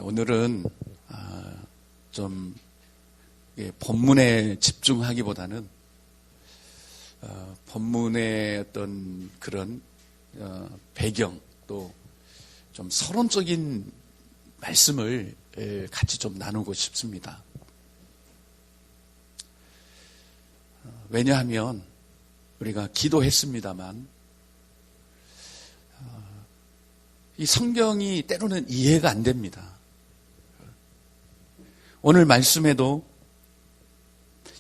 오늘은 좀 본문에 집중하기보다는 본문의 어떤 그런 배경 또 좀 서론적인 말씀을 같이 좀 나누고 싶습니다. 왜냐하면 우리가 기도했습니다만 이 성경이 때로는 이해가 안 됩니다. 오늘 말씀에도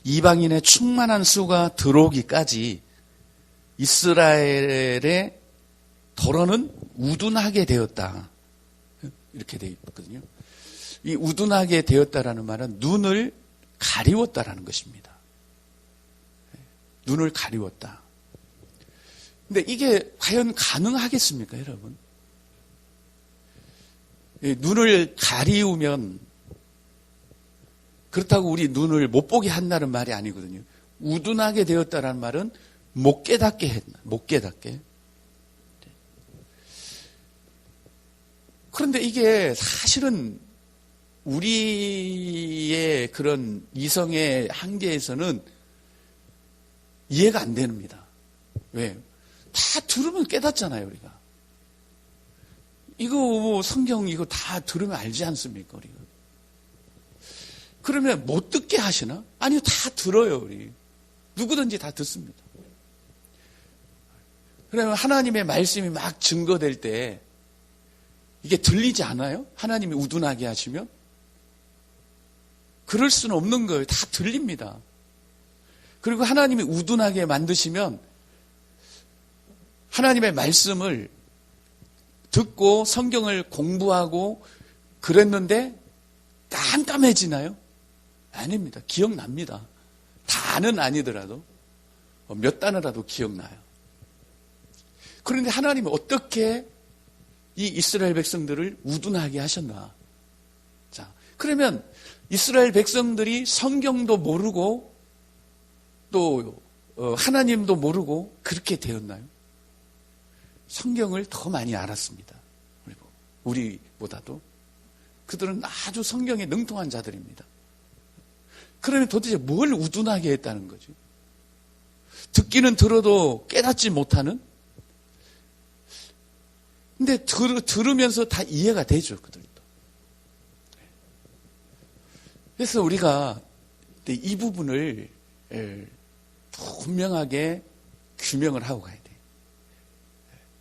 이방인의 충만한 수가 들어오기까지 이스라엘의 도로는 우둔하게 되었다. 이렇게 되어 있거든요. 이 우둔하게 되었다라는 말은 눈을 가리웠다라는 것입니다. 눈을 가리웠다. 근데 이게 과연 가능하겠습니까, 여러분? 눈을 가리우면 그렇다고 우리 눈을 못 보게 한다는 말이 아니거든요. 우둔하게 되었다라는 말은 못 깨닫게 했나, 못 깨닫게. 그런데 이게 사실은 우리의 그런 이성의 한계에서는 이해가 안 됩니다. 왜? 다 들으면 깨닫잖아요, 우리가. 이거 뭐 성경 이거 다 들으면 알지 않습니까, 우리가? 그러면 못 듣게 하시나? 아니요, 다 들어요, 우리. 누구든지 다 듣습니다. 그러면 하나님의 말씀이 막 증거될 때 이게 들리지 않아요? 하나님이 우둔하게 하시면? 그럴 수는 없는 거예요. 다 들립니다. 그리고 하나님이 우둔하게 만드시면 하나님의 말씀을 듣고 성경을 공부하고 그랬는데 깜깜해지나요? 아닙니다. 기억납니다. 다는 아니더라도 몇 단어라도 기억나요. 그런데 하나님은 어떻게 이 이스라엘 백성들을 우둔하게 하셨나? 자, 그러면 이스라엘 백성들이 성경도 모르고 또 하나님도 모르고 그렇게 되었나요? 성경을 더 많이 알았습니다. 우리보다도. 그들은 아주 성경에 능통한 자들입니다. 그러면 도대체 뭘 우둔하게 했다는 거죠? 듣기는 들어도 깨닫지 못하는? 근데 들으면서 다 이해가 되죠, 그들도. 그래서 우리가 이 부분을 분명하게 규명을 하고 가야 돼요.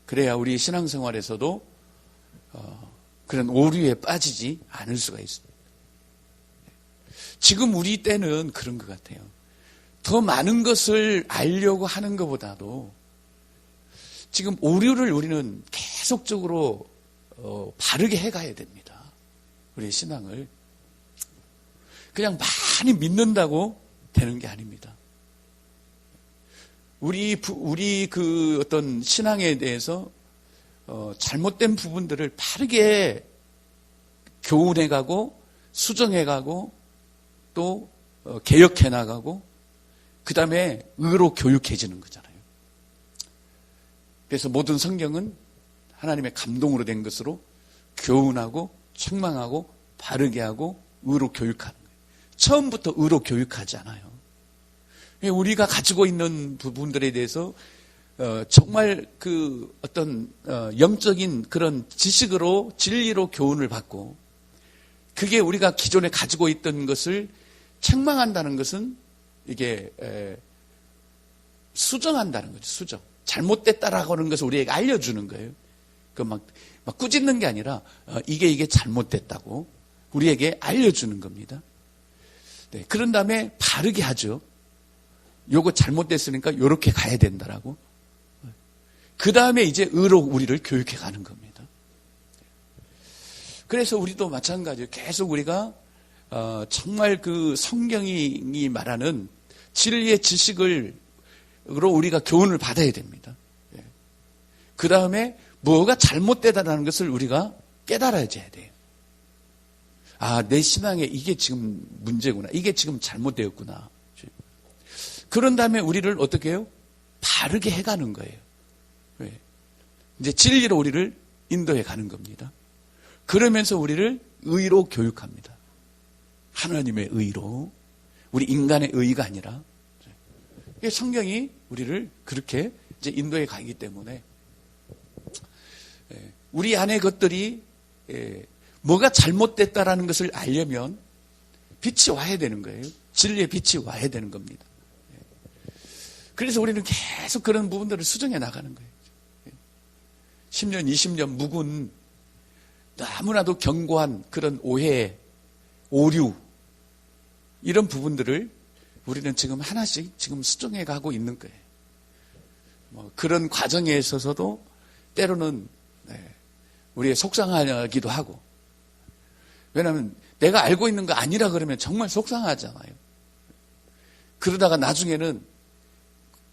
그래야 우리 신앙생활에서도 그런 오류에 빠지지 않을 수가 있습니다. 지금 우리 때는 그런 것 같아요. 더 많은 것을 알려고 하는 것보다도 지금 오류를 우리는 계속적으로 바르게 해가야 됩니다. 우리의 신앙을. 그냥 많이 믿는다고 되는 게 아닙니다. 우리 그 어떤 신앙에 대해서 잘못된 부분들을 바르게 교훈해가고 수정해가고 또 개혁해 나가고 그 다음에 의로 교육해지는 거잖아요. 그래서 모든 성경은 하나님의 감동으로 된 것으로 교훈하고 책망하고 바르게 하고 의로 교육하는 거예요. 처음부터 의로 교육하지 않아요. 우리가 가지고 있는 부분들에 대해서 정말 그 어떤 영적인 그런 지식으로 진리로 교훈을 받고 그게 우리가 기존에 가지고 있던 것을 책망한다는 것은 이게 수정한다는 거죠. 수정. 잘못됐다라고 하는 것을 우리에게 알려주는 거예요. 그 막 꾸짖는 게 아니라 이게 잘못됐다고 우리에게 알려주는 겁니다. 네, 그런 다음에 바르게 하죠. 요거 잘못됐으니까 요렇게 가야 된다라고. 그 다음에 이제 의로 우리를 교육해 가는 겁니다. 그래서 우리도 마찬가지예요. 계속 우리가 정말 그 성경이 말하는 진리의 지식으로 우리가 교훈을 받아야 됩니다. 그 다음에 뭐가 잘못되다라는 것을 우리가 깨달아야 돼요. 아, 내 신앙에 이게 지금 문제구나. 이게 지금 잘못되었구나. 그런 다음에 우리를 어떻게 해요? 바르게 해가는 거예요. 왜? 이제 진리로 우리를 인도해 가는 겁니다. 그러면서 우리를 의로 교육합니다. 하나님의 의로. 우리 인간의 의가 아니라. 성경이 우리를 그렇게 이제 인도해 가기 때문에 우리 안의 것들이 뭐가 잘못됐다라는 것을 알려면 빛이 와야 되는 거예요. 진리의 빛이 와야 되는 겁니다. 그래서 우리는 계속 그런 부분들을 수정해 나가는 거예요. 10년, 20년 묵은 너무나도 견고한 그런 오해, 오류 이런 부분들을 우리는 지금 하나씩 지금 수정해 가고 있는 거예요. 그런 과정에 있어서도 때로는 우리의 속상하기도 하고, 왜냐하면 내가 알고 있는 거 아니라 그러면 정말 속상하잖아요. 그러다가 나중에는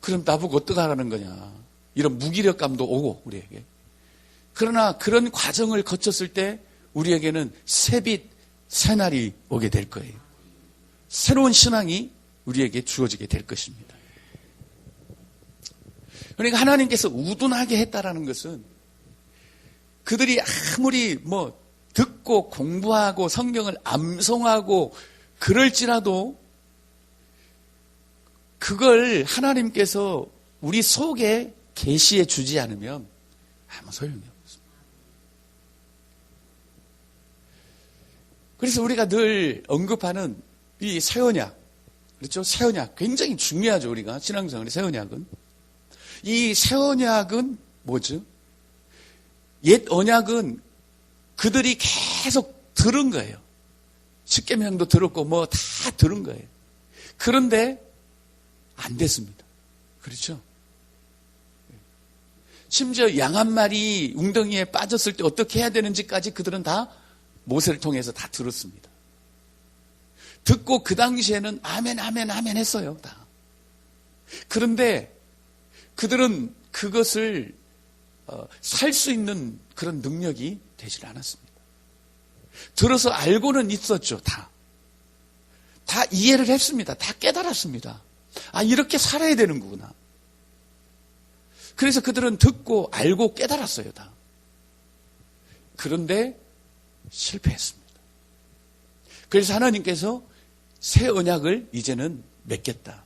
그럼 나보고 어떡하라는 거냐 이런 무기력감도 오고 우리에게. 그러나 그런 과정을 거쳤을 때 우리에게는 새빛 새날이 오게 될 거예요. 새로운 신앙이 우리에게 주어지게 될 것입니다. 그러니까 하나님께서 우둔하게 했다라는 것은 그들이 아무리 듣고 공부하고 성경을 암송하고 그럴지라도 그걸 하나님께서 우리 속에 계시해 주지 않으면 아무 소용이 없습니다. 그래서 우리가 늘 언급하는 이 새 언약, 그렇죠? 새 언약 굉장히 중요하죠. 우리가 신앙생활의 새 언약은. 이 새 언약은 뭐죠? 옛 언약은 그들이 계속 들은 거예요. 십계명도 들었고 다 들은 거예요. 그런데 안 됐습니다. 그렇죠? 심지어 양 한 마리 웅덩이에 빠졌을 때 어떻게 해야 되는지까지 그들은 다 모세를 통해서 다 들었습니다. 듣고 그 당시에는 아멘 아멘 아멘 했어요. 다. 그런데 그들은 그것을 살 수 있는 그런 능력이 되질 않았습니다. 들어서 알고는 있었죠. 다 이해를 했습니다. 다 깨달았습니다. 이렇게 살아야 되는 거구나. 그래서 그들은 듣고 알고 깨달았어요. 다. 그런데 실패했습니다. 그래서 하나님께서 새 언약을 이제는 맺겠다.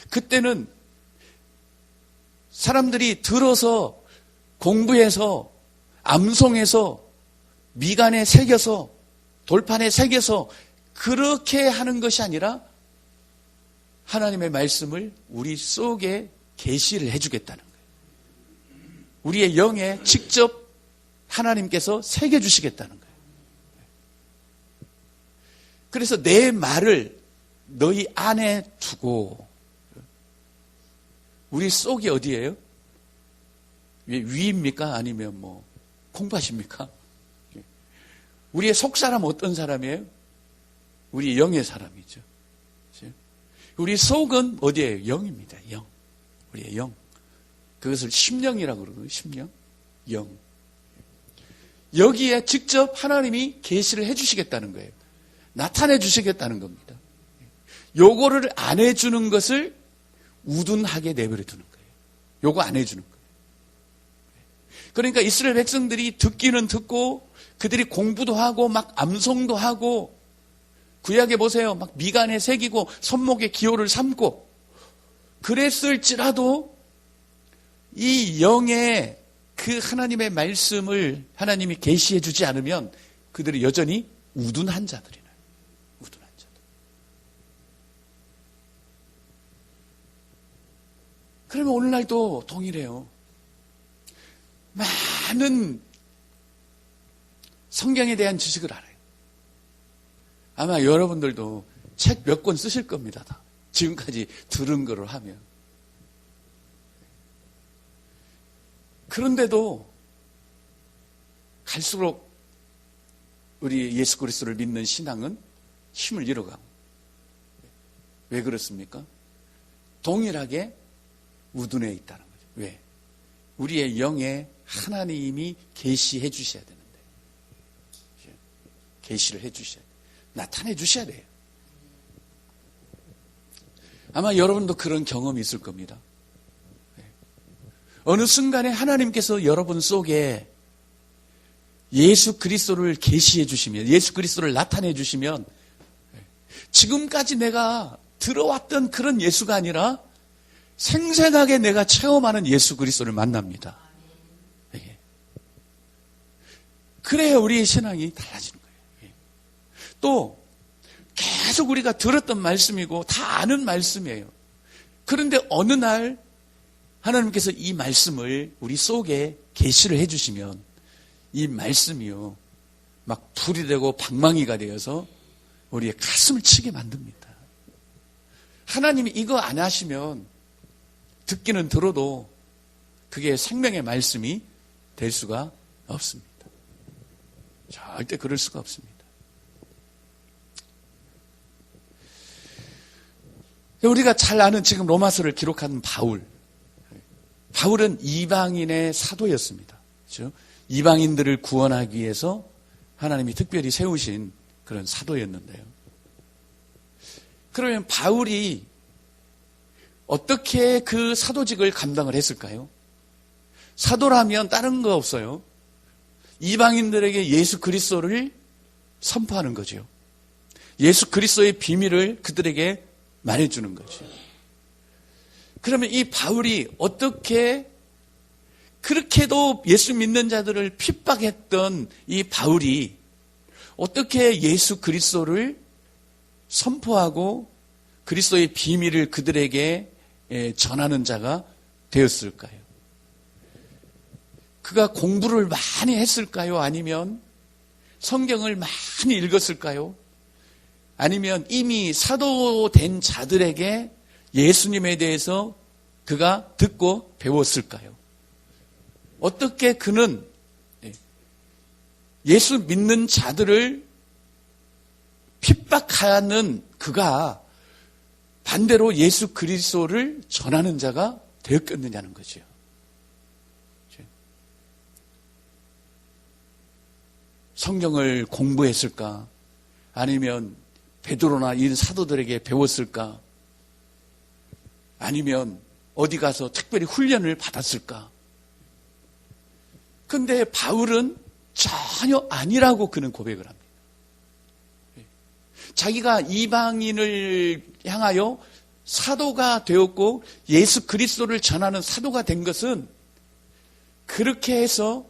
그때는 사람들이 들어서 공부해서 암송해서 미간에 새겨서 돌판에 새겨서 그렇게 하는 것이 아니라 하나님의 말씀을 우리 속에 계시를 해주겠다는 거예요. 우리의 영에 직접 하나님께서 새겨주시겠다는 거예요. 그래서 내 말을 너희 안에 두고, 우리 속이 어디예요? 위입니까? 아니면 콩팥입니까? 우리의 속 사람은 어떤 사람이에요? 우리 영의 사람이죠. 우리 속은 어디예요? 영입니다. 영. 우리의 영. 그것을 심령이라고 그러거든요. 심령. 영. 여기에 직접 하나님이 계시를 해주시겠다는 거예요. 나타내 주시겠다는 겁니다. 요거를 안 해주는 것을 우둔하게 내버려 두는 거예요. 요거 안 해주는 거예요. 그러니까 이스라엘 백성들이 듣기는 듣고 그들이 공부도 하고 막 암송도 하고 구약에 보세요. 막 미간에 새기고 손목에 기호를 삼고 그랬을지라도 이 영의 그 하나님의 말씀을 하나님이 계시해 주지 않으면 그들이 여전히 우둔한 자들이에요. 우둔한 자들. 그러면 오늘날도 동일해요. 많은 성경에 대한 지식을 알아요. 아마 여러분들도 책 몇 권 쓰실 겁니다. 다. 지금까지 들은 거를 하면. 그런데도 갈수록 우리 예수 그리스도를 믿는 신앙은 힘을 잃어가고. 왜 그렇습니까? 동일하게 우둔해 있다는 거죠. 왜? 우리의 영에 하나님이 계시해 주셔야 되는데. 계시를 해 주셔야 돼요. 나타내 주셔야 돼요. 아마 여러분도 그런 경험이 있을 겁니다. 어느 순간에 하나님께서 여러분 속에 예수 그리스도를 계시해 주시면, 예수 그리스도를 나타내 주시면 지금까지 내가 들어왔던 그런 예수가 아니라 생생하게 내가 체험하는 예수 그리스도를 만납니다. 그래야 우리의 신앙이 달라지는 거예요. 또 계속 우리가 들었던 말씀이고 다 아는 말씀이에요. 그런데 어느 날 하나님께서 이 말씀을 우리 속에 계시를 해주시면 이 말씀이요 막 불이 되고 방망이가 되어서 우리의 가슴을 치게 만듭니다. 하나님이 이거 안 하시면 듣기는 들어도 그게 생명의 말씀이 될 수가 없습니다. 절대 그럴 수가 없습니다. 우리가 잘 아는 지금 로마서를 기록한 바울은 이방인의 사도였습니다. 그렇죠? 이방인들을 구원하기 위해서 하나님이 특별히 세우신 그런 사도였는데요. 그러면 바울이 어떻게 그 사도직을 감당을 했을까요? 사도라면 다른 거 없어요. 이방인들에게 예수 그리스도를 선포하는 거죠. 예수 그리스도의 비밀을 그들에게 말해주는 거죠. 그러면 이 바울이 어떻게 그렇게도 예수 믿는 자들을 핍박했던 이 바울이 어떻게 예수 그리스도를 선포하고 그리스도의 비밀을 그들에게 전하는 자가 되었을까요? 그가 공부를 많이 했을까요? 아니면 성경을 많이 읽었을까요? 아니면 이미 사도된 자들에게 예수님에 대해서 그가 듣고 배웠을까요? 어떻게 그는 예수 믿는 자들을 핍박하는 그가 반대로 예수 그리스도를 전하는 자가 되었겠느냐는 거죠. 성경을 공부했을까? 아니면 베드로나 이 사도들에게 배웠을까? 아니면 어디 가서 특별히 훈련을 받았을까? 근데 바울은 전혀 아니라고 그는 고백을 합니다. 자기가 이방인을 향하여 사도가 되었고 예수 그리스도를 전하는 사도가 된 것은 그렇게 해서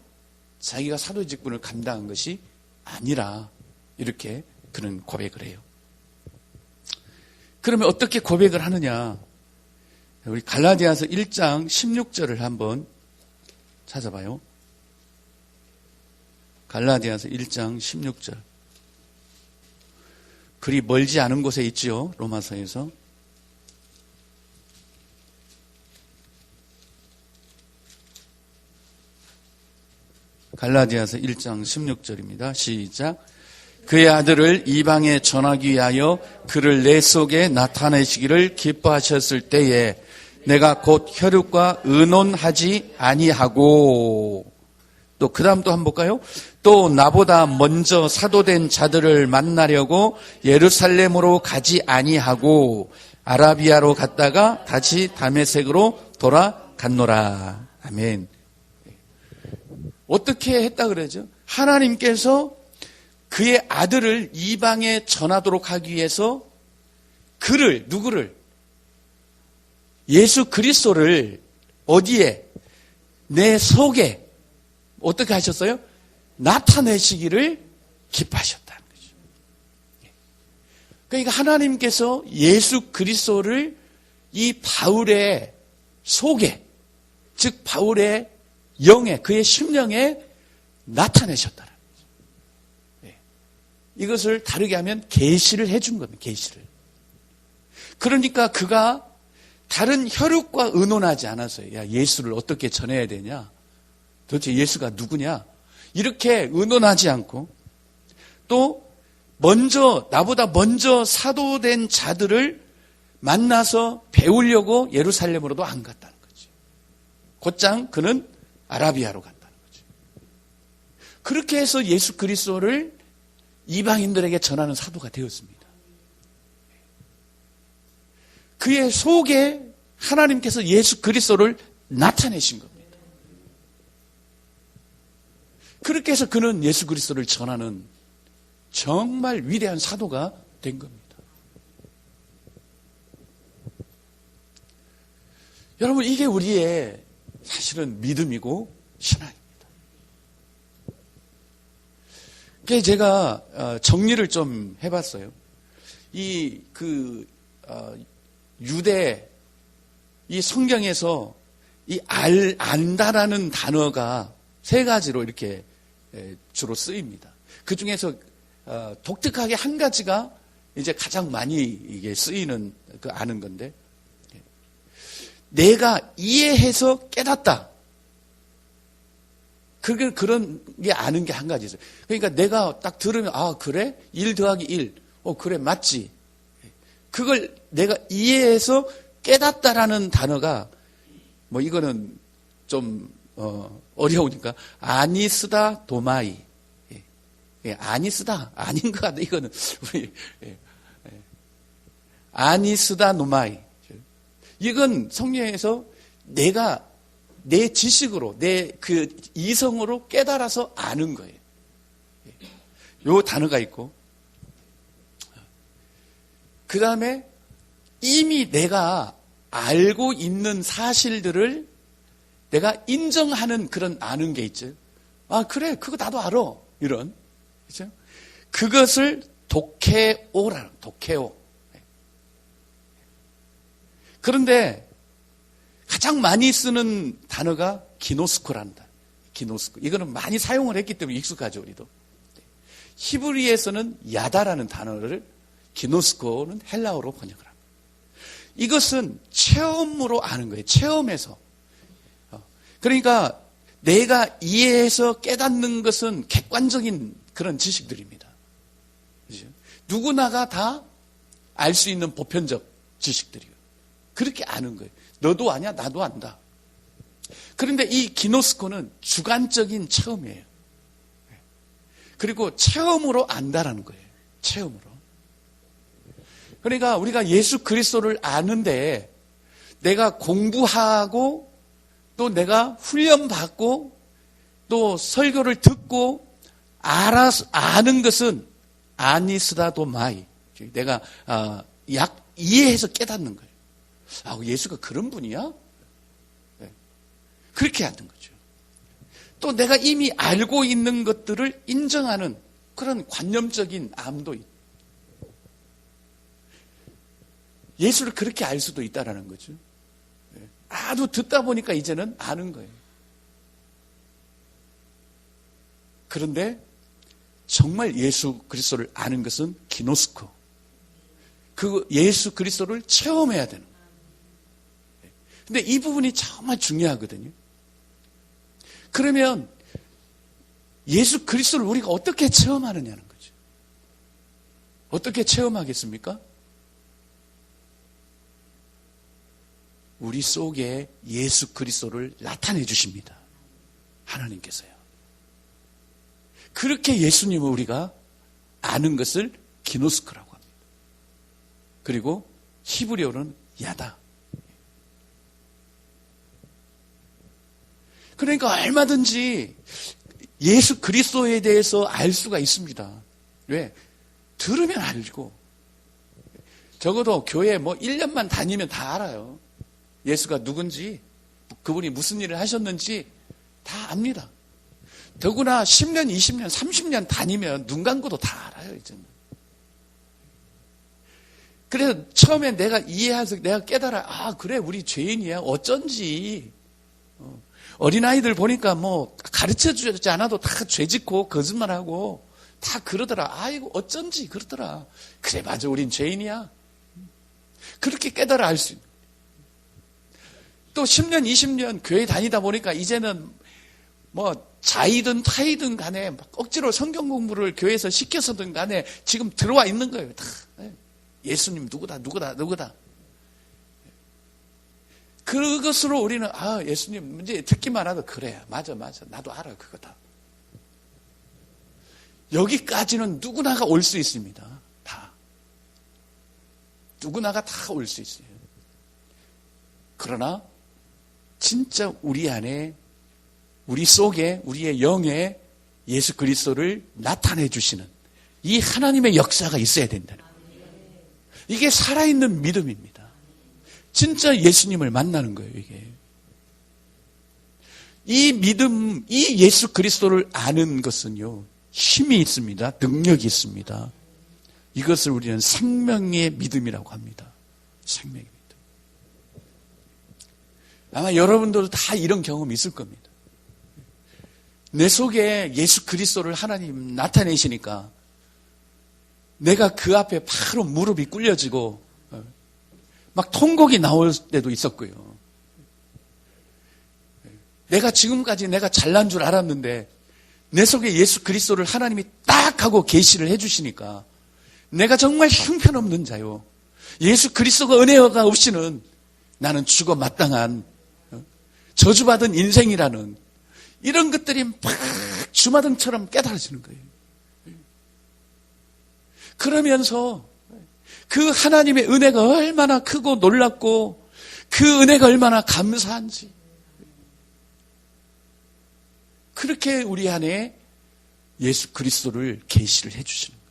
자기가 사도 직분을 감당한 것이 아니라 이렇게 그는 고백을 해요. 그러면 어떻게 고백을 하느냐? 우리 갈라디아서 1장 16절을 한번 찾아봐요. 갈라디아서 1장 16절. 그리 멀지 않은 곳에 있지요. 로마서에서. 갈라디아서 1장 16절입니다. 시작. 그의 아들을 이방에 전하기 위하여 그를 내 속에 나타내시기를 기뻐하셨을 때에 내가 곧 혈육과 의논하지 아니하고 또 그 다음 또 한번 볼까요? 또 나보다 먼저 사도된 자들을 만나려고 예루살렘으로 가지 아니하고 아라비아로 갔다가 다시 다메섹으로 돌아갔노라. 아멘. 어떻게 했다 그러죠? 하나님께서 그의 아들을 이방에 전하도록 하기 위해서 그를, 누구를? 예수 그리스도를 어디에? 내 속에 어떻게 하셨어요? 나타내시기를 기뻐하셨다는 거죠. 그러니까 하나님께서 예수 그리스도를 이 바울의 속에, 즉 바울의 영에, 그의 심령에 나타내셨다는 거죠. 이것을 다르게 하면 계시를 해준 겁니다. 계시를. 그러니까 그가 다른 혈육과 의논하지 않았어요. 야, 예수를 어떻게 전해야 되냐? 도대체 예수가 누구냐? 이렇게 의논하지 않고 또 나보다 먼저 사도된 자들을 만나서 배우려고 예루살렘으로도 안 갔다는 거죠. 곧장 그는 아라비아로 갔다는 거죠. 그렇게 해서 예수 그리스도를 이방인들에게 전하는 사도가 되었습니다. 그의 속에 하나님께서 예수 그리스도를 나타내신 겁니다. 그렇게 해서 그는 예수 그리스도를 전하는 정말 위대한 사도가 된 겁니다. 여러분, 이게 우리의 사실은 믿음이고 신앙입니다. 그래서 제가 정리를 좀 해봤어요. 유대, 이 성경에서 이 안다라는 단어가 세 가지로 이렇게 주로 쓰입니다. 그 중에서 독특하게 한 가지가 이제 가장 많이 이게 쓰이는 아는 건데, 내가 이해해서 깨닫다. 그런 게 아는 게 한 가지 있어요. 그러니까 내가 딱 들으면, 아, 그래? 1 더하기 1. 그래, 맞지. 그걸 내가 이해해서 깨닫다라는 단어가, 뭐, 이거는 좀, 어려우니까, 아니스다 도마이. 아니스다. 아닌 것 같아. 이거는, 우리, 아니스다 노마이. 이건 성경에서 내가 내 지식으로, 내 그 이성으로 깨달아서 아는 거예요. 요 단어가 있고, 그 다음에 이미 내가 알고 있는 사실들을 내가 인정하는 그런 아는 게 있죠. 아, 그래, 그거 나도 알아. 이런. 그죠? 그것을 도케오라는, 도케오. 그런데 가장 많이 쓰는 단어가 기노스코라는 단어. 기노스코. 이거는 많이 사용을 했기 때문에 익숙하죠, 우리도. 히브리에서는 야다라는 단어를 기노스코는 헬라어로 번역을 합니다. 이것은 체험으로 아는 거예요. 체험에서. 그러니까 내가 이해해서 깨닫는 것은 객관적인 그런 지식들입니다. 그렇죠? 누구나가 다 알 수 있는 보편적 지식들이에요. 그렇게 아는 거예요. 너도 아냐? 나도 안다. 그런데 이 기노스코는 주관적인 체험이에요. 그리고 체험으로 안다라는 거예요. 체험으로. 그러니까 우리가 예수 그리스도를 아는데 내가 공부하고 또 내가 훈련받고 또 설교를 듣고 아는 것은 아니스다도 마이. 내가 이해해서 깨닫는 거예요. 아, 예수가 그런 분이야? 네. 그렇게 하는 거죠. 또 내가 이미 알고 있는 것들을 인정하는 그런 관념적인 암도 있고, 예수를 그렇게 알 수도 있다라는 거죠. 아주 듣다 보니까 이제는 아는 거예요. 그런데 정말 예수 그리스도를 아는 것은 기노스코. 그 예수 그리스도를 체험해야 되는 거예요. 근데 이 부분이 정말 중요하거든요. 그러면 예수 그리스도를 우리가 어떻게 체험하느냐는 거죠. 어떻게 체험하겠습니까? 우리 속에 예수 그리스도를 나타내 주십니다. 하나님께서요. 그렇게 예수님을 우리가 아는 것을 기노스코라고 합니다. 그리고 히브리어로는 야다. 그러니까 얼마든지 예수 그리스도에 대해서 알 수가 있습니다. 왜? 들으면 알고. 적어도 교회 1년만 다니면 다 알아요. 예수가 누군지, 그분이 무슨 일을 하셨는지 다 압니다. 더구나 10년, 20년, 30년 다니면 눈 감고도 다 알아요, 이제는. 그래서 처음에 내가 이해해서 내가 깨달아, 아, 그래, 우리 죄인이야. 어쩐지. 어린아이들 보니까 가르쳐 주지 않아도 다 죄짓고 거짓말하고 다 그러더라. 아이고, 어쩐지 그러더라. 그래, 맞아, 우린 죄인이야. 그렇게 깨달아 알 수 있는. 또 10년, 20년 교회 다니다 보니까 이제는 자이든 타이든 간에 억지로 성경 공부를 교회에서 시켜서든 간에 지금 들어와 있는 거예요. 다. 예수님 누구다. 그것으로 우리는 예수님 이제 듣기만 하도 그래. 맞아. 나도 알아 그거다. 여기까지는 누구나가 올 수 있습니다. 다. 누구나가 다 올 수 있어요. 그러나 진짜 우리 안에, 우리 속에, 우리의 영에 예수 그리스도를 나타내 주시는 이 하나님의 역사가 있어야 된다는 거예요. 이게 살아있는 믿음입니다. 진짜 예수님을 만나는 거예요, 이게. 이 믿음, 이 예수 그리스도를 아는 것은요, 힘이 있습니다. 능력이 있습니다. 이것을 우리는 생명의 믿음이라고 합니다. 생명의 믿음. 아마 여러분들도 다 이런 경험이 있을 겁니다. 내 속에 예수 그리스도를 하나님 나타내시니까 내가 그 앞에 바로 무릎이 꿇려지고 막 통곡이 나올 때도 있었고요. 내가 지금까지 내가 잘난 줄 알았는데 내 속에 예수 그리스도를 하나님이 딱 하고 계시를 해주시니까 내가 정말 형편없는 자요. 예수 그리스도가 은혜가 없이는 나는 죽어 마땅한 저주받은 인생이라는 이런 것들이 막 주마등처럼 깨달아지는 거예요. 그러면서 그 하나님의 은혜가 얼마나 크고 놀랍고 그 은혜가 얼마나 감사한지 그렇게 우리 안에 예수 그리스도를 계시를 해주시는 거예요.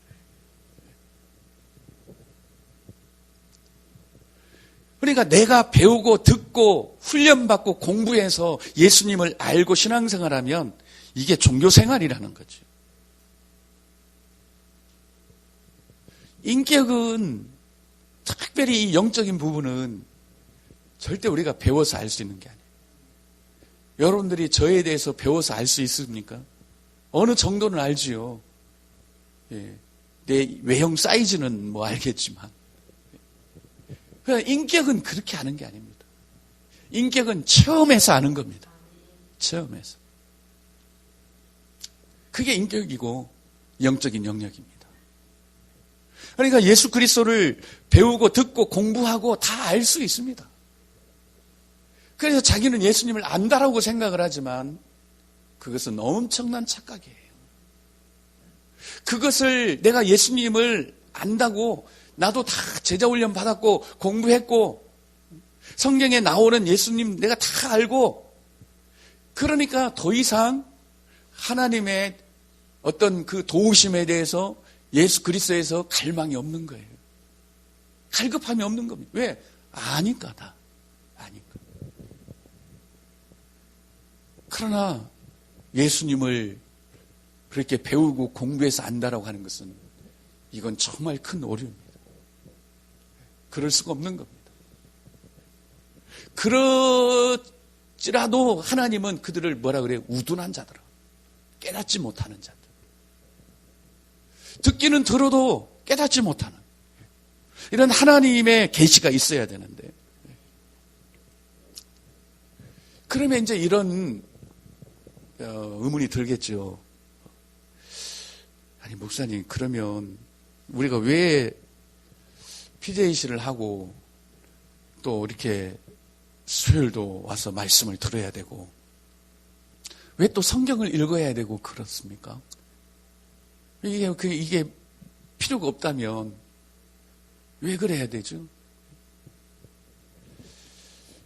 그러니까 내가 배우고 듣고 훈련받고 공부해서 예수님을 알고 신앙생활하면 이게 종교생활이라는 거죠. 인격은 특별히 이 영적인 부분은 절대 우리가 배워서 알 수 있는 게 아니에요. 여러분들이 저에 대해서 배워서 알 수 있습니까? 어느 정도는 알지요. 예. 내 외형 사이즈는 뭐 알겠지만. 그러니까 인격은 그렇게 아는 게 아닙니다. 인격은 체험해서 아는 겁니다. 체험해서. 그게 인격이고 영적인 영역입니다. 그러니까 예수 그리스도를 배우고 듣고 공부하고 다 알 수 있습니다. 그래서 자기는 예수님을 안다라고 생각을 하지만 그것은 엄청난 착각이에요. 그것을 내가 예수님을 안다고 나도 다 제자훈련 받았고 공부했고 성경에 나오는 예수님 내가 다 알고 그러니까 더 이상 하나님의 어떤 그 도우심에 대해서 예수 그리스도에서 갈망이 없는 거예요. 갈급함이 없는 겁니다. 왜? 아니까 다. 아니까. 그러나 예수님을 그렇게 배우고 공부해서 안다라고 하는 것은 이건 정말 큰 오류입니다. 그럴 수가 없는 겁니다. 그렇지라도 하나님은 그들을 뭐라 그래요? 우둔한 자들아. 깨닫지 못하는 자들. 듣기는 들어도 깨닫지 못하는 이런 하나님의 계시가 있어야 되는데 그러면 이제 이런 의문이 들겠죠. 아니 목사님 그러면 우리가 왜 PJC를 하고 또 이렇게 수요일도 와서 말씀을 들어야 되고 왜 또 성경을 읽어야 되고 그렇습니까? 이게 필요가 없다면 왜 그래야 되죠?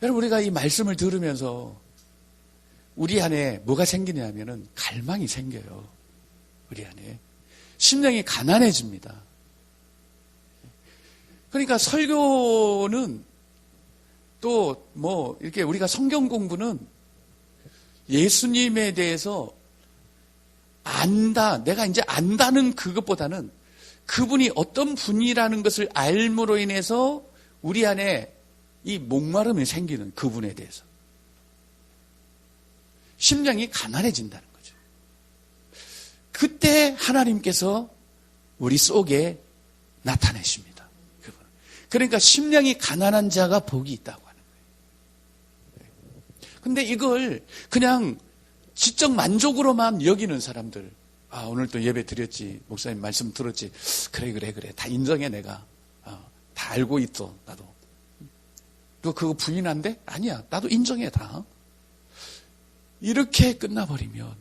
여러분 우리가 이 말씀을 들으면서 우리 안에 뭐가 생기냐면은 갈망이 생겨요. 우리 안에 심령이 가난해집니다. 그러니까 설교는 또 뭐 이렇게 우리가 성경 공부는 예수님에 대해서 안다, 내가 이제 안다는 그것보다는 그분이 어떤 분이라는 것을 알므로 인해서 우리 안에 이 목마름이 생기는 그분에 대해서 심령이 가난해진다는 거죠. 그때 하나님께서 우리 속에 나타내십니다. 그러니까 심령이 가난한 자가 복이 있다고 하는 거예요. 근데 이걸 그냥 지적 만족으로만 여기는 사람들, 아 오늘 또 예배 드렸지, 목사님 말씀 들었지, 그래 다 인정해 내가, 다 알고 있어 나도. 너 그거 부인한대? 아니야, 나도 인정해 다. 이렇게 끝나버리면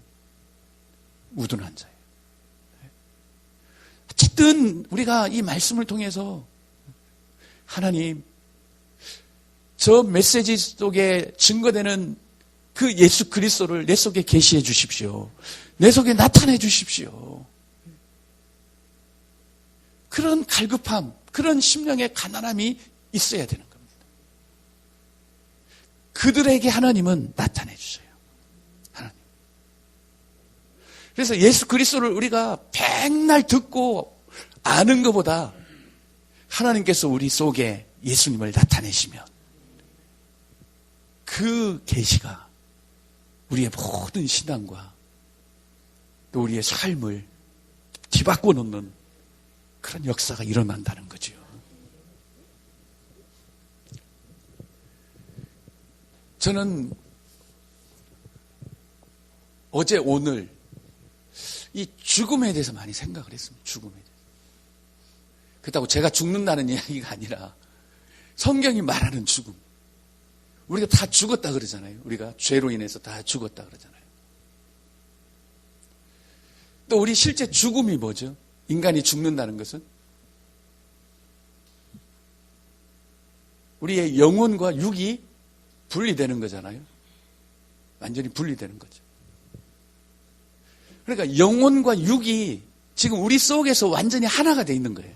우둔한 자예요. 어쨌든 우리가 이 말씀을 통해서 하나님, 저 메시지 속에 증거되는 그 예수 그리스도를 내 속에 계시해 주십시오. 내 속에 나타내 주십시오. 그런 갈급함, 그런 심령의 가난함이 있어야 되는 겁니다. 그들에게 하나님은 나타내 주세요. 하나님. 그래서 예수 그리스도를 우리가 백날 듣고 아는 것보다 하나님께서 우리 속에 예수님을 나타내시면 그 계시가 우리의 모든 신앙과 또 우리의 삶을 뒤바꿔 놓는 그런 역사가 일어난다는 거죠. 저는 어제 오늘 이 죽음에 대해서 많이 생각을 했습니다. 죽음에 대해서. 그렇다고 제가 죽는다는 이야기가 아니라 성경이 말하는 죽음. 우리가 다 죽었다 그러잖아요. 우리가 죄로 인해서 다 죽었다 그러잖아요. 또 우리 실제 죽음이 뭐죠? 인간이 죽는다는 것은 우리의 영혼과 육이 분리되는 거잖아요. 완전히 분리되는 거죠. 그러니까 영혼과 육이 지금 우리 속에서 완전히 하나가 돼 있는 거예요.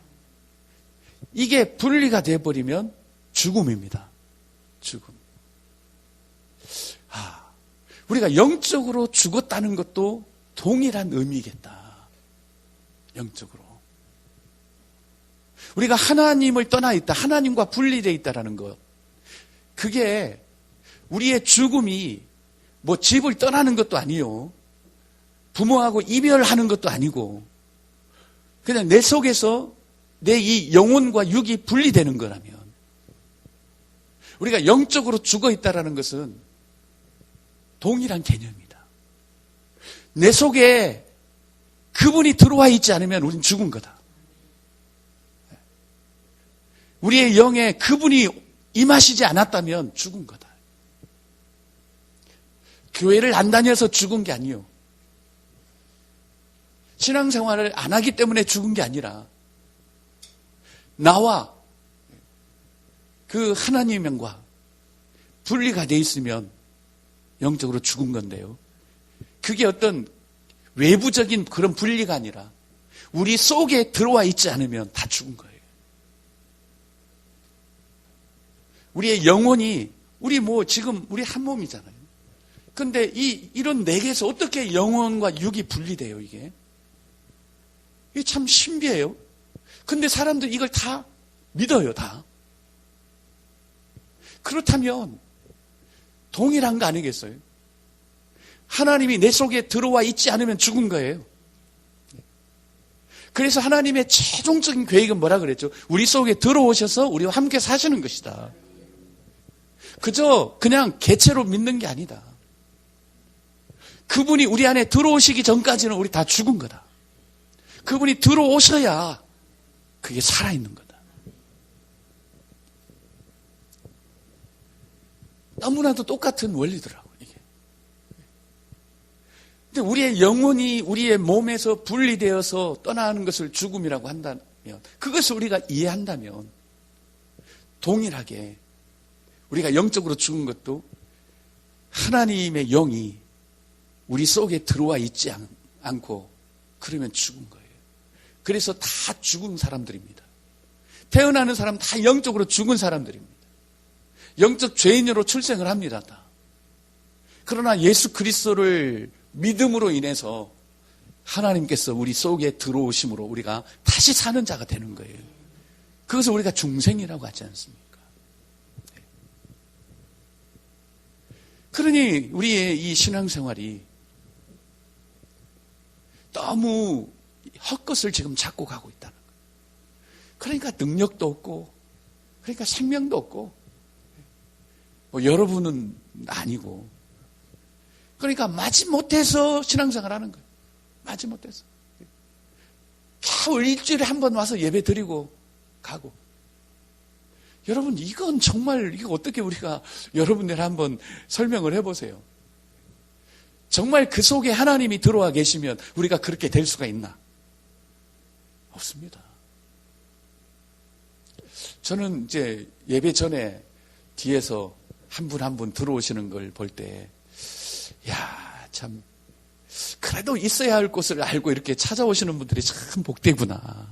이게 분리가 돼버리면 죽음입니다. 죽음. 우리가 영적으로 죽었다는 것도 동일한 의미겠다. 영적으로. 우리가 하나님을 떠나 있다. 하나님과 분리되어 있다라는 것. 그게 우리의 죽음이 뭐 집을 떠나는 것도 아니요. 부모하고 이별하는 것도 아니고 그냥 내 속에서 내 이 영혼과 육이 분리되는 거라면 우리가 영적으로 죽어 있다라는 것은 동일한 개념이다. 내 속에 그분이 들어와 있지 않으면 우린 죽은 거다. 우리의 영에 그분이 임하시지 않았다면 죽은 거다. 교회를 안 다녀서 죽은 게 아니요. 신앙생활을 안 하기 때문에 죽은 게 아니라 나와 그 하나님과 분리가 돼 있으면 영적으로 죽은 건데요. 그게 어떤 외부적인 그런 분리가 아니라 우리 속에 들어와 있지 않으면 다 죽은 거예요. 우리의 영혼이 지금 우리 한 몸이잖아요. 근데 이런 내게서 어떻게 영혼과 육이 분리돼요, 이게? 이게 참 신비해요. 근데 사람들 이걸 다 믿어요, 다. 그렇다면 동일한 거 아니겠어요? 하나님이 내 속에 들어와 있지 않으면 죽은 거예요. 그래서 하나님의 최종적인 계획은 뭐라 그랬죠? 우리 속에 들어오셔서 우리와 함께 사시는 것이다. 그냥 개체로 믿는 게 아니다. 그분이 우리 안에 들어오시기 전까지는 우리 다 죽은 거다. 그분이 들어오셔야 그게 살아있는 거다. 너무나도 똑같은 원리더라고요, 이게. 근데 우리의 영혼이 우리의 몸에서 분리되어서 떠나는 것을 죽음이라고 한다면, 그것을 우리가 이해한다면, 동일하게 우리가 영적으로 죽은 것도 하나님의 영이 우리 속에 들어와 있지 않고 그러면 죽은 거예요. 그래서 다 죽은 사람들입니다. 태어나는 사람 다 영적으로 죽은 사람들입니다. 영적 죄인으로 출생을 합니다. 다. 그러나 예수 그리스도를 믿음으로 인해서 하나님께서 우리 속에 들어오심으로 우리가 다시 사는 자가 되는 거예요. 그것을 우리가 중생이라고 하지 않습니까? 그러니 우리의 이 신앙생활이 너무 헛것을 지금 찾고 가고 있다는 거예요. 그러니까 능력도 없고, 그러니까 생명도 없고, 여러분은 아니고, 그러니까 마지못해서 신앙생활 하는 거예요. 마지못해서. 겨우 일주일에 한 번 와서 예배 드리고 가고. 여러분, 이건 정말, 이거 어떻게 우리가 여러분들 한번 설명을 해보세요. 정말 그 속에 하나님이 들어와 계시면 우리가 그렇게 될 수가 있나? 없습니다. 저는 이제 예배 전에 뒤에서 한 분 한 분 들어오시는 걸 볼 때 야, 참 그래도 있어야 할 곳을 알고 이렇게 찾아오시는 분들이 참 복되구나.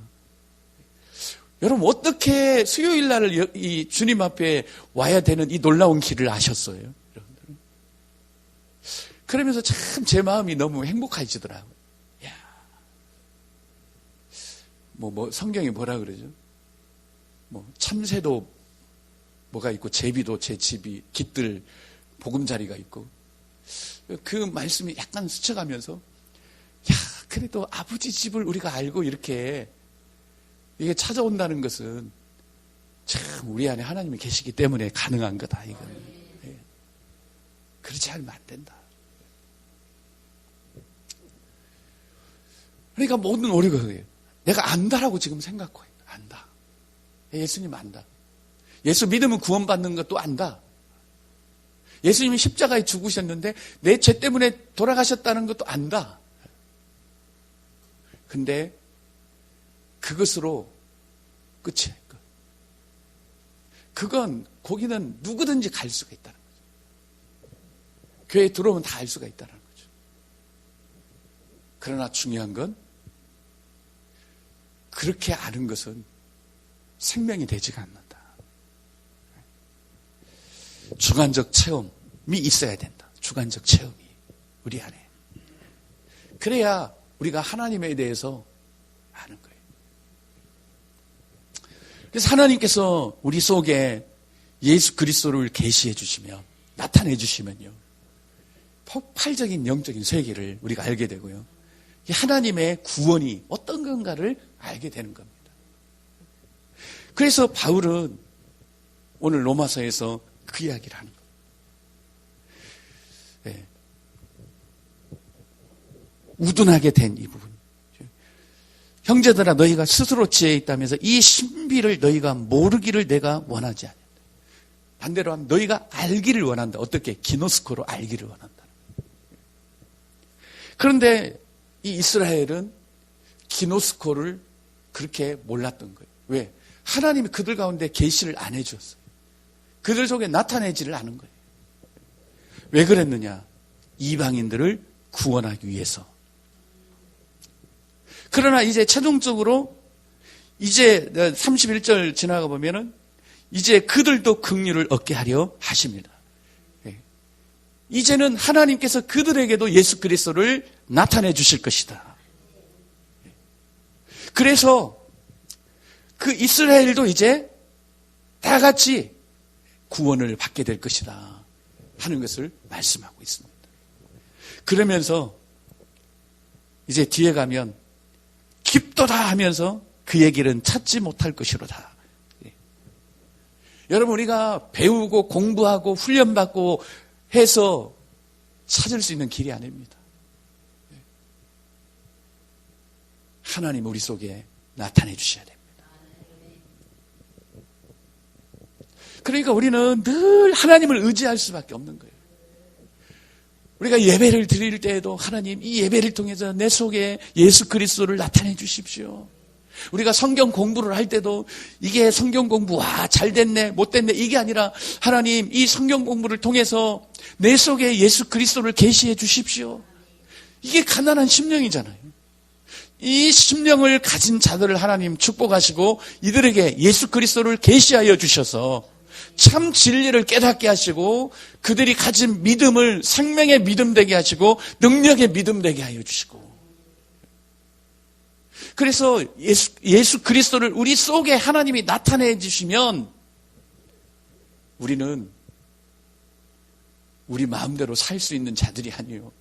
여러분 어떻게 수요일 날 이 주님 앞에 와야 되는 이 놀라운 길을 아셨어요? 여러분들. 그러면서 참 제 마음이 너무 행복해지더라고요. 야, 성경에 뭐라 그러죠? 참새도 뭐가 있고 제비도 제 집이 깃들 보금자리가 있고, 그 말씀이 약간 스쳐가면서 야, 그래도 아버지 집을 우리가 알고 이렇게 이게 찾아온다는 것은 참 우리 안에 하나님이 계시기 때문에 가능한 거다, 이거는. 예. 그렇지 않으면 안 된다. 그러니까 모든 오류가 그래요. 내가 안다라고 지금 생각하고 있다. 안다. 예수님 안다. 예수 믿으면 구원받는 것도 안다. 예수님이 십자가에 죽으셨는데 내 죄 때문에 돌아가셨다는 것도 안다. 근데 그것으로 끝이에요. 그건 거기는 누구든지 갈 수가 있다는 거죠. 교회에 들어오면 다 알 수가 있다는 거죠. 그러나 중요한 건 그렇게 아는 것은 생명이 되지가 않는다. 주관적 체험이 있어야 된다. 주관적 체험이 우리 안에. 그래야 우리가 하나님에 대해서 아는 거예요. 그래서 하나님께서 우리 속에 예수 그리스도를 계시해 주시면, 나타내 주시면요, 폭발적인 영적인 세계를 우리가 알게 되고요, 하나님의 구원이 어떤 건가를 알게 되는 겁니다. 그래서 바울은 오늘 로마서에서 그 이야기를 하는 거예요. 네. 우둔하게 된 이 부분. 형제들아, 너희가 스스로 지혜 있다면서 이 신비를 너희가 모르기를 내가 원하지 않는다. 반대로 하면 너희가 알기를 원한다. 어떻게? 기노스코로 알기를 원한다. 그런데 이 이스라엘은 기노스코를 그렇게 몰랐던 거예요. 왜? 하나님이 그들 가운데 계시를 안 해주었어요. 그들 속에 나타내지를 않은 거예요. 왜 그랬느냐? 이방인들을 구원하기 위해서. 그러나 이제 최종적으로 이제 31절 지나가 보면은 이제 그들도 긍휼을 얻게 하려 하십니다. 이제는 하나님께서 그들에게도 예수 그리스도를 나타내 주실 것이다. 그래서 그 이스라엘도 이제 다 같이 구원을 받게 될 것이다 하는 것을 말씀하고 있습니다. 그러면서 이제 뒤에 가면 깊도다 하면서 그의 길은 찾지 못할 것이로다. 여러분, 우리가 배우고 공부하고 훈련받고 해서 찾을 수 있는 길이 아닙니다. 하나님 우리 속에 나타내 주셔야 됩니다. 그러니까 우리는 늘 하나님을 의지할 수밖에 없는 거예요. 우리가 예배를 드릴 때에도 하나님, 이 예배를 통해서 내 속에 예수 그리스도를 나타내 주십시오. 우리가 성경 공부를 할 때도 이게 성경 공부, 와, 잘 됐네, 못 됐네, 이게 아니라 하나님, 이 성경 공부를 통해서 내 속에 예수 그리스도를 계시해 주십시오. 이게 가난한 심령이잖아요. 이 심령을 가진 자들을 하나님 축복하시고 이들에게 예수 그리스도를 계시하여 주셔서 참 진리를 깨닫게 하시고 그들이 가진 믿음을 생명의 믿음 되게 하시고 능력의 믿음 되게 하여 주시고, 그래서 예수 그리스도를 우리 속에 하나님이 나타내 주시면 우리는 우리 마음대로 살 수 있는 자들이 아니에요.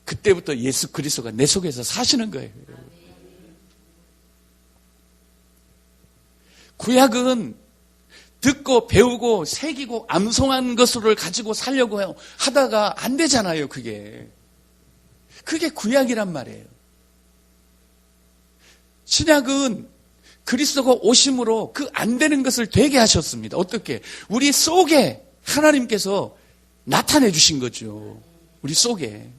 그때부터 예수 그리스도가 내 속에서 사시는 거예요. 구약은 듣고 배우고 새기고 암송한 것을 가지고 살려고 하다가 안 되잖아요. 그게 구약이란 말이에요. 신약은 그리스도가 오심으로 그 안 되는 것을 되게 하셨습니다. 어떻게? 우리 속에 하나님께서 나타내 주신 거죠. 우리 속에.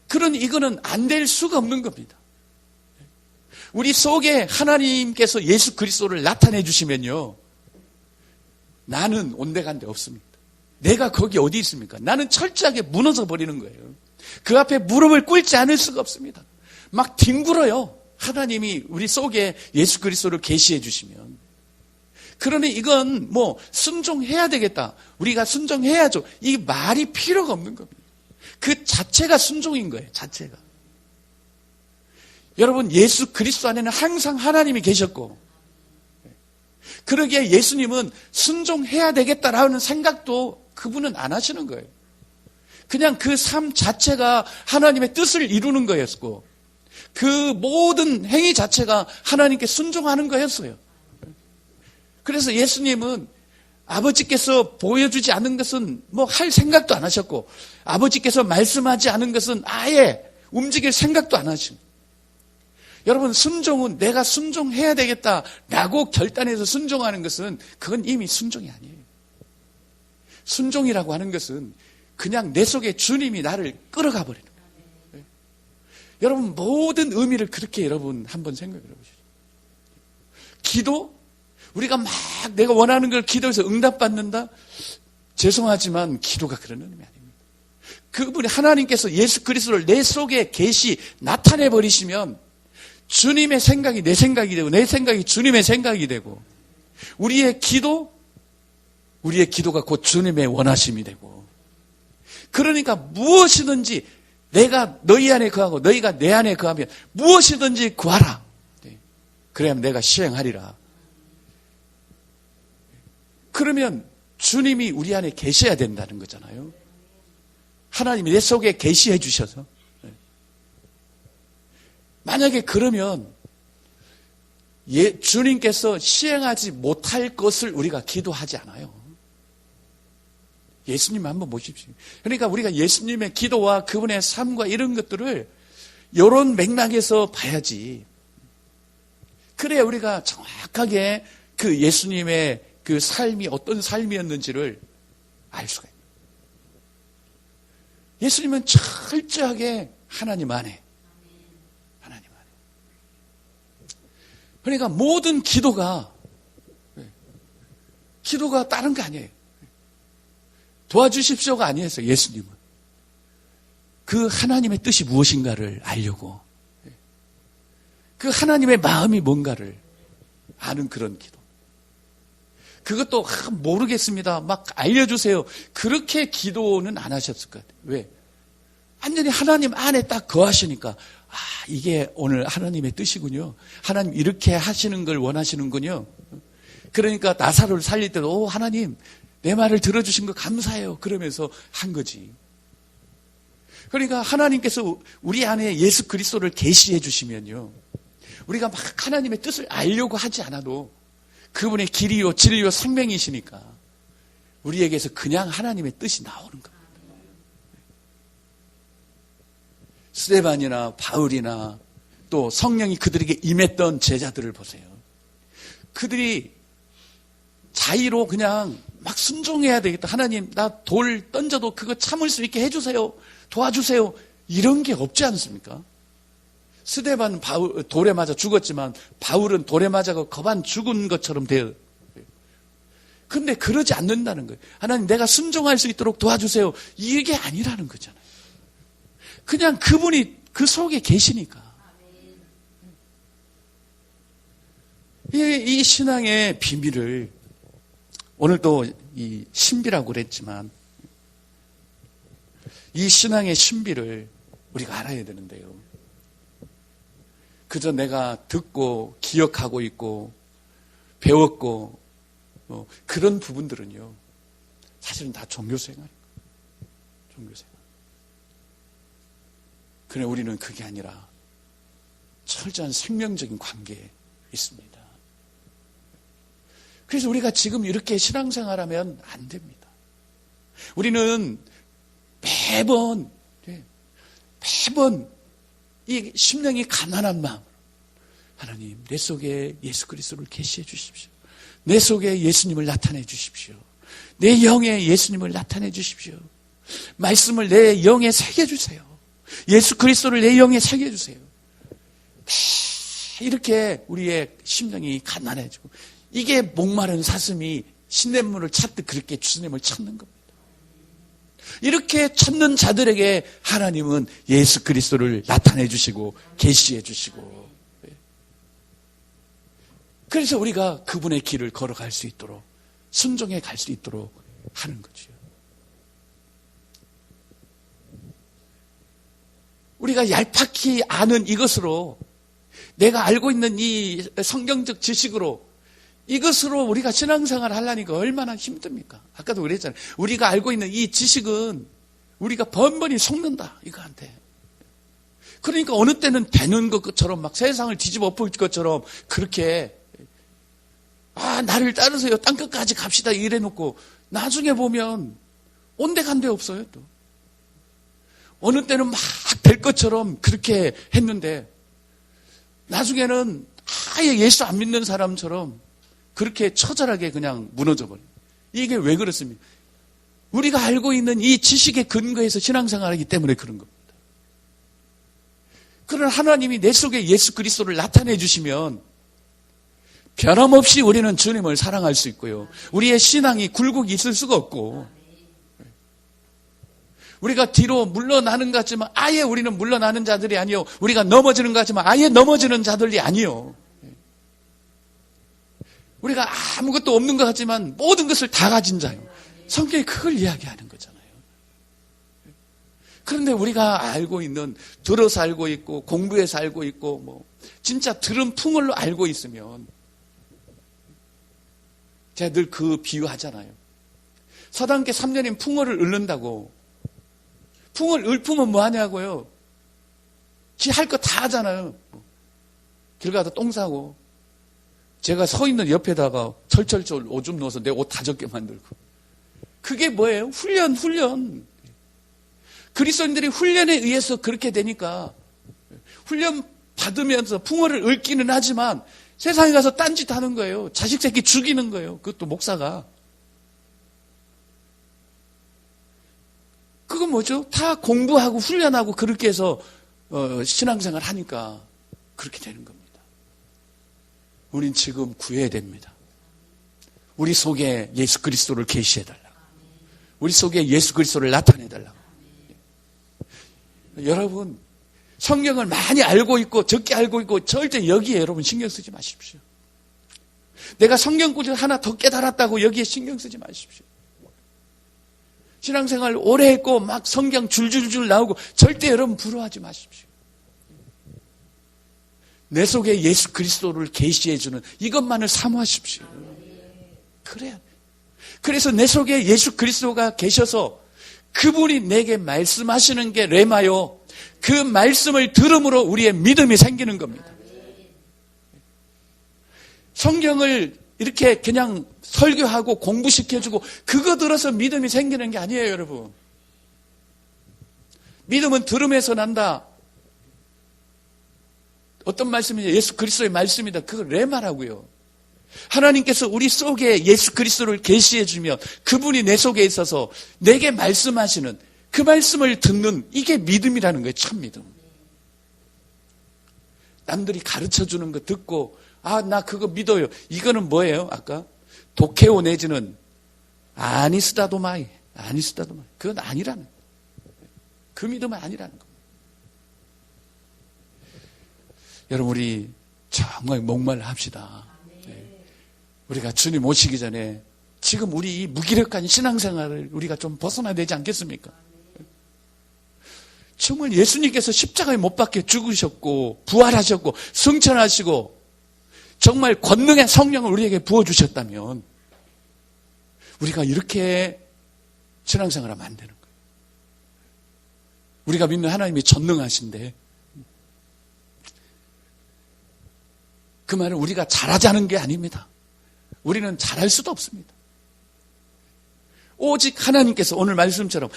그러니 이거는 안 될 수가 없는 겁니다. 우리 속에 하나님께서 예수 그리스도를 나타내 주시면요, 나는 온데간데 없습니다. 내가 거기 어디 있습니까? 나는 철저하게 무너져 버리는 거예요. 그 앞에 무릎을 꿇지 않을 수가 없습니다. 막 뒹굴어요. 하나님이 우리 속에 예수 그리스도를 계시해 주시면. 그러니 이건 뭐 순종해야 되겠다. 우리가 순종해야죠. 이 말이 필요가 없는 겁니다. 그 자체가 순종인 거예요. 자체가. 여러분, 예수 그리스도 안에는 항상 하나님이 계셨고, 그러기에 예수님은 순종해야 되겠다라는 생각도 그분은 안 하시는 거예요. 그냥 그 삶 자체가 하나님의 뜻을 이루는 거였고, 그 모든 행위 자체가 하나님께 순종하는 거였어요. 그래서 예수님은 아버지께서 보여주지 않은 것은 뭐 할 생각도 안 하셨고, 아버지께서 말씀하지 않은 것은 아예 움직일 생각도 안 하십니다. 여러분, 순종은 내가 순종해야 되겠다라고 결단해서 순종하는 것은 그건 이미 순종이 아니에요. 순종이라고 하는 것은 그냥 내 속에 주님이 나를 끌어가 버리는 거예요. 여러분, 모든 의미를 그렇게 여러분 한번 생각해 보시죠. 기도? 우리가 막 내가 원하는 걸 기도해서 응답받는다? 죄송하지만 기도가 그런 의미 아닙니다. 그분이 하나님께서 예수 그리스도를 내 속에 계시 나타내 버리시면 주님의 생각이 내 생각이 되고 내 생각이 주님의 생각이 되고 우리의 기도가 곧 주님의 원하심이 되고 그러니까 무엇이든지 내가 너희 안에 거하고 너희가 내 안에 거하면 무엇이든지 구하라. 그래야 내가 시행하리라. 그러면 주님이 우리 안에 계셔야 된다는 거잖아요. 하나님이 내 속에 계시해 주셔서. 만약에 그러면 주님께서 시행하지 못할 것을 우리가 기도하지 않아요. 예수님 한번 보십시오. 그러니까 우리가 예수님의 기도와 그분의 삶과 이런 것들을 이런 맥락에서 봐야지. 그래야 우리가 정확하게 그 예수님의 그 삶이 어떤 삶이었는지를 알 수가 있습니다. 예수님은 철저하게 하나님 안에 그러니까 모든 기도가 다른 거 아니에요. 도와주십시오가 아니었어요. 예수님은 그 하나님의 뜻이 무엇인가를 알려고 그 하나님의 마음이 뭔가를 아는 그런 기도. 그것도 모르겠습니다. 막 알려주세요. 그렇게 기도는 안 하셨을 것 같아요. 왜? 완전히 하나님 안에 딱 거하시니까 이게 오늘 하나님의 뜻이군요. 하나님 이렇게 하시는 걸 원하시는군요. 그러니까 나사로를 살릴 때도 하나님 내 말을 들어주신 거 감사해요. 그러면서 한 거지. 그러니까 하나님께서 우리 안에 예수 그리스도를 계시해 주시면요. 우리가 막 하나님의 뜻을 알려고 하지 않아도 그분의 길이요 진리요 생명이시니까 우리에게서 그냥 하나님의 뜻이 나오는 겁니다. 스데반이나 바울이나 또 성령이 그들에게 임했던 제자들을 보세요. 그들이 자의로 그냥 막 순종해야 되겠다. 하나님 나 돌 던져도 그거 참을 수 있게 해주세요. 도와주세요. 이런 게 없지 않습니까? 스데반은 돌에 맞아 죽었지만 바울은 돌에 맞아서 거반 죽은 것처럼 돼요. 근데 그러지 않는다는 거예요. 하나님 내가 순종할 수 있도록 도와주세요. 이게 아니라는 거잖아요. 그냥 그분이 그 속에 계시니까. 이 신앙의 비밀을 오늘 또 이 신비라고 그랬지만 이 신앙의 신비를 우리가 알아야 되는데요. 그저 내가 듣고 기억하고 있고 배웠고 그런 부분들은요. 사실은 다 종교생활입니다. 종교생활. 그래 우리는 그게 아니라 철저한 생명적인 관계에 있습니다. 그래서 우리가 지금 이렇게 신앙생활하면 안 됩니다. 우리는 매번 이 심령이 가난한 마음 하나님 내 속에 예수 그리스도를 계시해 주십시오. 내 속에 예수님을 나타내 주십시오. 내 영에 예수님을 나타내 주십시오. 말씀을 내 영에 새겨주세요. 예수 그리스도를 내 영에 새겨주세요. 이렇게 우리의 심령이 가난해지고 이게 목마른 사슴이 시냇물을 찾듯 그렇게 주님을 찾는 겁니다. 이렇게 찾는 자들에게 하나님은 예수 그리스도를 나타내 주시고 계시해 주시고, 그래서 우리가 그분의 길을 걸어갈 수 있도록, 순종해 갈 수 있도록 하는 거죠. 우리가 얄팍히 아는 이것으로, 내가 알고 있는 이 성경적 지식으로, 이것으로 우리가 신앙생활을 하려니까 얼마나 힘듭니까? 아까도 그랬잖아요. 우리가 알고 있는 이 지식은 우리가 번번이 속는다, 이거한테. 그러니까 어느 때는 되는 것처럼, 막 세상을 뒤집어 엎을 것처럼 그렇게, 나를 따르세요, 땅끝까지 갑시다 이래놓고 나중에 보면 온데간데 없어요. 또 어느 때는 막 될 것처럼 그렇게 했는데 나중에는 아예 예수 안 믿는 사람처럼 그렇게 처절하게 그냥 무너져 버려요. 이게 왜 그렇습니까? 우리가 알고 있는 이 지식의 근거에서 신앙생활하기 때문에 그런 겁니다. 그러나 하나님이 내 속에 예수 그리스도를 나타내 주시면 변함없이 우리는 주님을 사랑할 수 있고요, 우리의 신앙이 굴곡이 있을 수가 없고, 우리가 뒤로 물러나는 것 같지만 아예 우리는 물러나는 자들이 아니요, 우리가 넘어지는 것 같지만 아예 넘어지는 자들이 아니요, 우리가 아무것도 없는 것 같지만 모든 것을 다 가진 자요. 성경이 그걸 이야기하는 거잖아요. 그런데 우리가 알고 있는, 들어서 알고 있고 공부해서 알고 있고 진짜 들은 풍월로 알고 있으면, 제가 늘 그 비유하잖아요. 서당계 3년인 풍월을 읊는다고. 풍월 읊으면 뭐 하냐고요. 지 할 거 다 하잖아요. 길 가다 똥 싸고, 제가 서 있는 옆에다가 철철철 오줌 넣어서 내 옷 다 젖게 만들고. 그게 뭐예요? 훈련. 그리스도인들이 훈련에 의해서 그렇게 되니까, 훈련 받으면서 풍월을 읊기는 하지만 세상에 가서 딴짓 하는 거예요. 자식 새끼 죽이는 거예요. 그것도 목사가. 그건 뭐죠? 다 공부하고 훈련하고 그렇게 해서 신앙생활 하니까 그렇게 되는 겁니다. 우린 지금 구해야 됩니다. 우리 속에 예수 그리스도를 계시해달라고, 우리 속에 예수 그리스도를 나타내달라고. 여러분, 성경을 많이 알고 있고 적게 알고 있고 절대 여기에 여러분 신경 쓰지 마십시오. 내가 성경 구절 하나 더 깨달았다고 여기에 신경 쓰지 마십시오. 신앙생활 오래 했고 막 성경 줄줄줄 나오고 절대 여러분 부러워하지 마십시오. 내 속에 예수 그리스도를 계시해 주는 이것만을 사모하십시오. 그래야. 그래서 내 속에 예수 그리스도가 계셔서 그분이 내게 말씀하시는 게 레마요, 그 말씀을 들음으로 우리의 믿음이 생기는 겁니다. 성경을 이렇게 그냥 설교하고 공부시켜주고 그거 들어서 믿음이 생기는 게 아니에요, 여러분. 믿음은 들음에서 난다. 어떤 말씀이냐? 예수 그리스도의 말씀이다. 그걸 레마라고요. 하나님께서 우리 속에 예수 그리스도를 계시해 주면 그분이 내 속에 있어서 내게 말씀하시는 그 말씀을 듣는, 이게 믿음이라는 거예요. 참 믿음. 남들이 가르쳐 주는 거 듣고 나 그거 믿어요. 이거는 뭐예요? 아까 도케오 내지는 아니스다도마이. 그건 아니라는 거예요. 그 믿음은 아니라는 겁니다. 여러분, 우리 정말 목말라 합시다. 우리가 주님 오시기 전에 지금 우리 이 무기력한 신앙생활을 우리가 좀 벗어나야 되지 않겠습니까? 정말 예수님께서 십자가에 못 박혀 죽으셨고 부활하셨고 승천하시고 정말 권능의 성령을 우리에게 부어주셨다면 우리가 이렇게 신앙생활하면 안 되는 거예요. 우리가 믿는 하나님이 전능하신데, 그 말은 우리가 잘하자는 게 아닙니다. 우리는 잘할 수도 없습니다. 오직 하나님께서 오늘 말씀처럼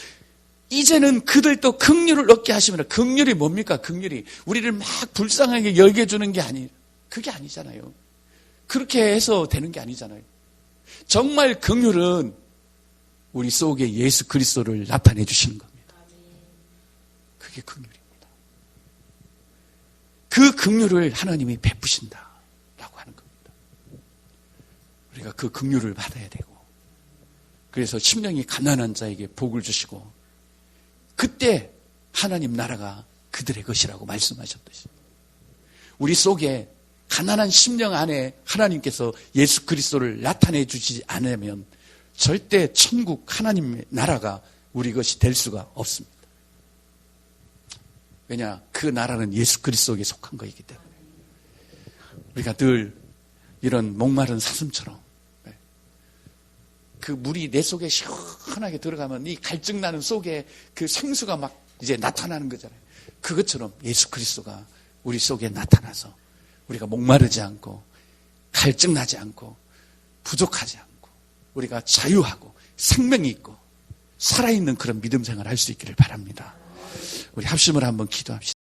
이제는 그들도 긍휼을 얻게 하시면, 긍휼이 뭡니까? 긍휼이 우리를 막 불쌍하게 여겨주는 게 그게 아니잖아요. 그렇게 해서 되는 게 아니잖아요. 정말 긍휼은 우리 속에 예수 그리스도를 나타내 주시는 겁니다. 그게 긍휼입니다. 그 긍휼을 하나님이 베푸신다라고 하는 겁니다. 우리가 그 긍휼을 받아야 되고, 그래서 심령이 가난한 자에게 복을 주시고 그때 하나님 나라가 그들의 것이라고 말씀하셨듯이 우리 속에 가난한 심령 안에 하나님께서 예수 그리스도를 나타내 주시지 않으면 절대 천국 하나님의 나라가 우리 것이 될 수가 없습니다. 왜냐? 그 나라는 예수 그리스도에게 속한 것이기 때문에 우리가 늘 이런 목마른 사슴처럼 그 물이 내 속에 시원하게 들어가면 이 갈증 나는 속에 그 생수가 막 이제 나타나는 거잖아요. 그것처럼 예수 그리스도가 우리 속에 나타나서 우리가 목마르지 않고 갈증 나지 않고 부족하지 않고 우리가 자유하고 생명이 있고 살아있는 그런 믿음 생활을 할 수 있기를 바랍니다. 우리 합심을 한번 기도합시다.